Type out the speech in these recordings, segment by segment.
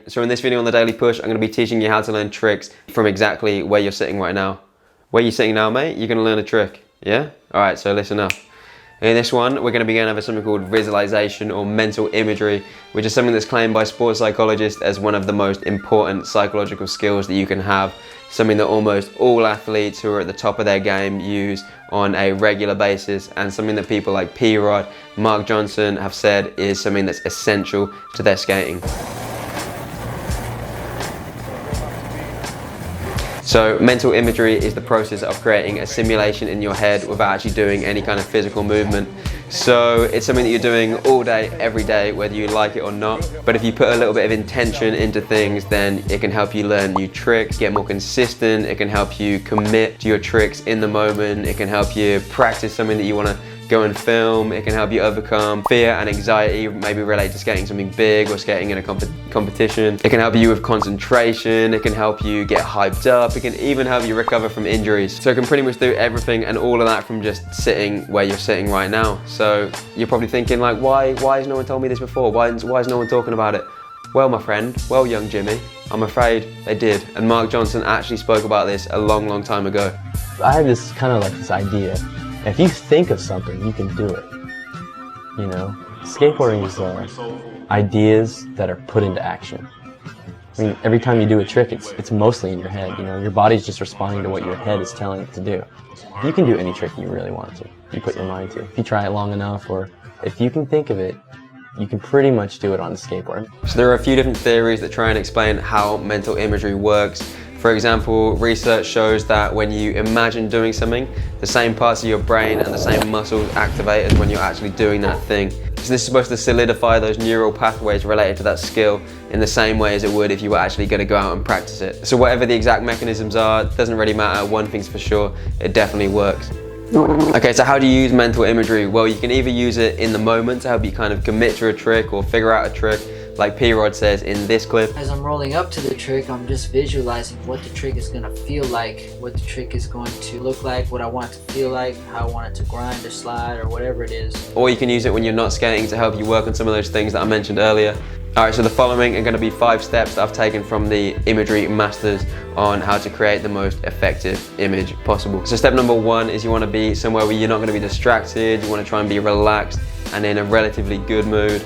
So in this video on the Daily Push, I'm going to be teaching you how to learn tricks from exactly where you're sitting right now. Where you're sitting now, mate, you're going to learn a trick, yeah? Alright, so listen up. In this one, we're going to be going over something called visualization or mental imagery, which is something that's claimed by sports psychologists as one of the most important psychological skills that you can have. Something that almost all athletes who are at the top of their game use on a regular basis, and something that people like P-Rod, Marc Johnson have said is something that's essential to their skating. So mental imagery is the process of creating a simulation in your head without actually doing any kind of physical movement. So it's something that you're doing all day, every day, whether you like it or not. But if you put a little bit of intention into things, then it can help you learn new tricks, get more consistent. It can help you commit to your tricks in the moment. It can help you practice something that you want to go and film. It can help you overcome fear and anxiety, maybe related to skating something big or skating in a competition. It can help you with concentration. It can help you get hyped up. It can even help you recover from injuries. So it can pretty much do everything and all of that from just sitting where you're sitting right now. So you're probably thinking like, why has no one told me this before? Why is no one talking about it? Well, my friend, well, young Jimmy, I'm afraid they did. And Marc Johnson actually spoke about this a long, long time ago. I have this kind of like this idea. If you think of something, you can do it. You know, skateboarding is ideas that are put into action. I mean, every time you do a trick, it's mostly in your head. You know, your body's just responding to what your head is telling it to do. You can do any trick you really want to. You put your mind to. If you try it long enough, or if you can think of it, you can pretty much do it on the skateboard. So there are a few different theories that try and explain how mental imagery works. For example, research shows that when you imagine doing something, the same parts of your brain and the same muscles activate as when you're actually doing that thing. So this is supposed to solidify those neural pathways related to that skill in the same way as it would if you were actually going to go out and practice it. So whatever the exact mechanisms are, it doesn't really matter. One thing's for sure, it definitely works. Okay, so how do you use mental imagery? Well, you can either use it in the moment to help you kind of commit to a trick or figure out a trick, like P-Rod says in this clip. As I'm rolling up to the trick, I'm just visualizing what the trick is going to feel like, what the trick is going to look like, what I want it to feel like, how I want it to grind or slide or whatever it is. Or you can use it when you're not skating to help you work on some of those things that I mentioned earlier. Alright, so the following are going to be 5 steps that I've taken from the imagery masters on how to create the most effective image possible. So step number 1 is you want to be somewhere where you're not going to be distracted. You want to try and be relaxed and in a relatively good mood.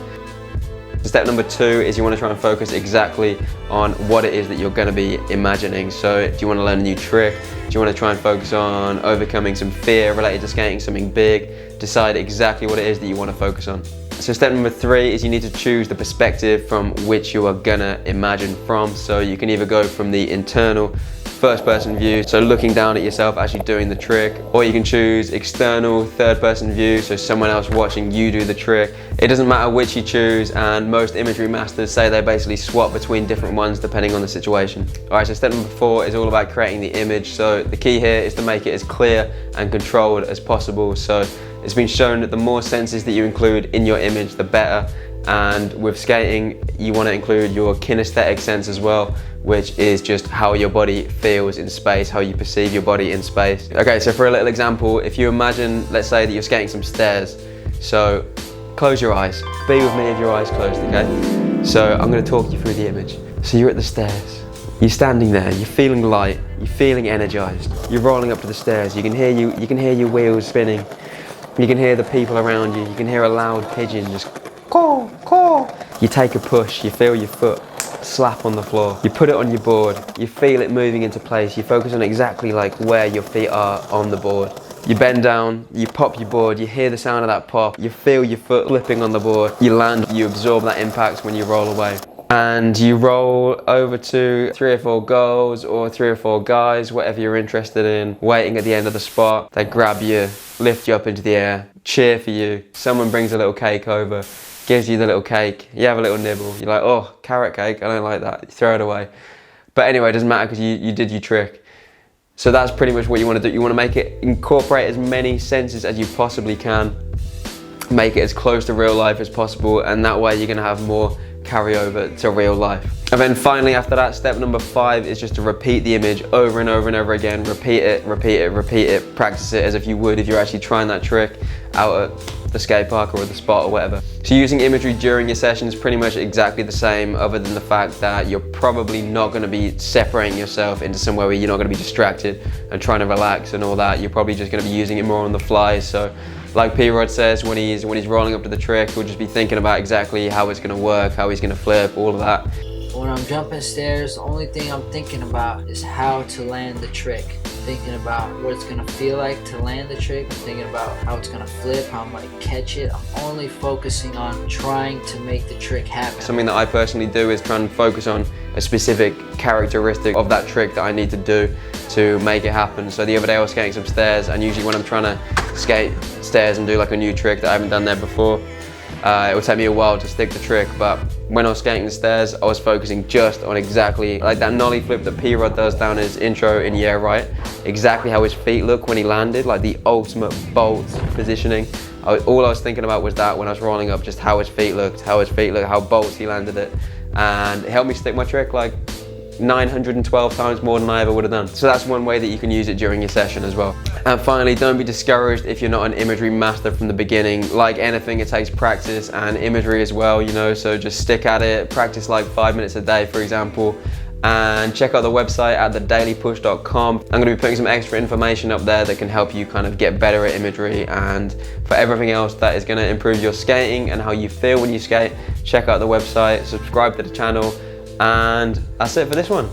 Step number 2 is you want to try and focus exactly on what it is that you're going to be imagining. So do you want to learn a new trick? Do you want to try and focus on overcoming some fear related to skating something big? Decide exactly what it is that you want to focus on. So step number 3 is you need to choose the perspective from which you are gonna imagine from. So you can either go from the internal first-person view, so looking down at yourself actually doing the trick, or you can choose external third-person view, so someone else watching you do the trick. It doesn't matter which you choose, and most imagery masters say they basically swap between different ones depending on the situation. Alright, so step number 4 is all about creating the image. So the key here is to make it as clear and controlled as possible. So it's been shown that the more senses that you include in your image, the better. And with skating, you want to include your kinesthetic sense as well, which is just how your body feels in space, how you perceive your body in space. Okay, so for a little example, if you imagine, let's say that you're skating some stairs. So close your eyes. Be with me with your eyes closed, okay? So I'm going to talk you through the image. So you're at the stairs. You're standing there, you're feeling light, you're feeling energized. You're rolling up to the stairs. You can hear your wheels spinning. You can hear the people around you. You can hear a loud pigeon just caw, caw. You take a push, you feel your foot slap on the floor. You put it on your board, you feel it moving into place. You focus on exactly like where your feet are on the board. You bend down, you pop your board, you hear the sound of that pop. You feel your foot flipping on the board. You land, you absorb that impact when you roll away. And you roll over to 3 or 4 girls or 3 or 4 guys, whatever you're interested in, waiting at the end of the spot. They grab you, lift you up into the air, cheer for you. Someone brings a little cake over, gives you the little cake. You have a little nibble. You're like, oh, carrot cake, I don't like that. You throw it away. But anyway, it doesn't matter because you did your trick. So that's pretty much what you want to do. You want to make it, incorporate as many senses as you possibly can. Make it as close to real life as possible, and that way you're going to have more carry over to real life. And then finally after that, step number 5 is just to repeat the image over and over and over again. Repeat it, repeat it, repeat it. Practice it as if you would if you're actually trying that trick out the skate park or the spot or whatever. So using imagery during your session is pretty much exactly the same, other than the fact that you're probably not going to be separating yourself into somewhere where you're not going to be distracted and trying to relax and all that. You're probably just going to be using it more on the fly. So like P-Rod says, when he's rolling up to the trick, he'll just be thinking about exactly how it's going to work, how he's going to flip, all of that. When I'm jumping stairs, the only thing I'm thinking about is how to land the trick. I'm thinking about what it's gonna feel like to land the trick. I'm thinking about how it's gonna flip, how I'm gonna catch it. I'm only focusing on trying to make the trick happen. Something that I personally do is try and focus on a specific characteristic of that trick that I need to do to make it happen. So the other day I was skating some stairs, and usually when I'm trying to skate stairs and do like a new trick that I haven't done there before, it would take me a while to stick the trick, but when I was skating the stairs, I was focusing just on exactly like that nollie flip that P-Rod does down his intro in Yeah Right, exactly how his feet look when he landed, like the ultimate bolt positioning. All I was thinking about was that when I was rolling up, just how his feet looked, how bolts he landed it, and it helped me stick my trick like 912 times more than I ever would have done. So that's one way that you can use it during your session as well. And finally, don't be discouraged if you're not an imagery master from the beginning. Like anything, it takes practice, and imagery as well, you know, so just stick at it, practice like 5 minutes a day, for example, and check out the website at thedailypush.com. I'm going to be putting some extra information up there that can help you kind of get better at imagery, and for everything else that is going to improve your skating and how you feel when you skate, check out the website, subscribe to the channel, and that's it for this one.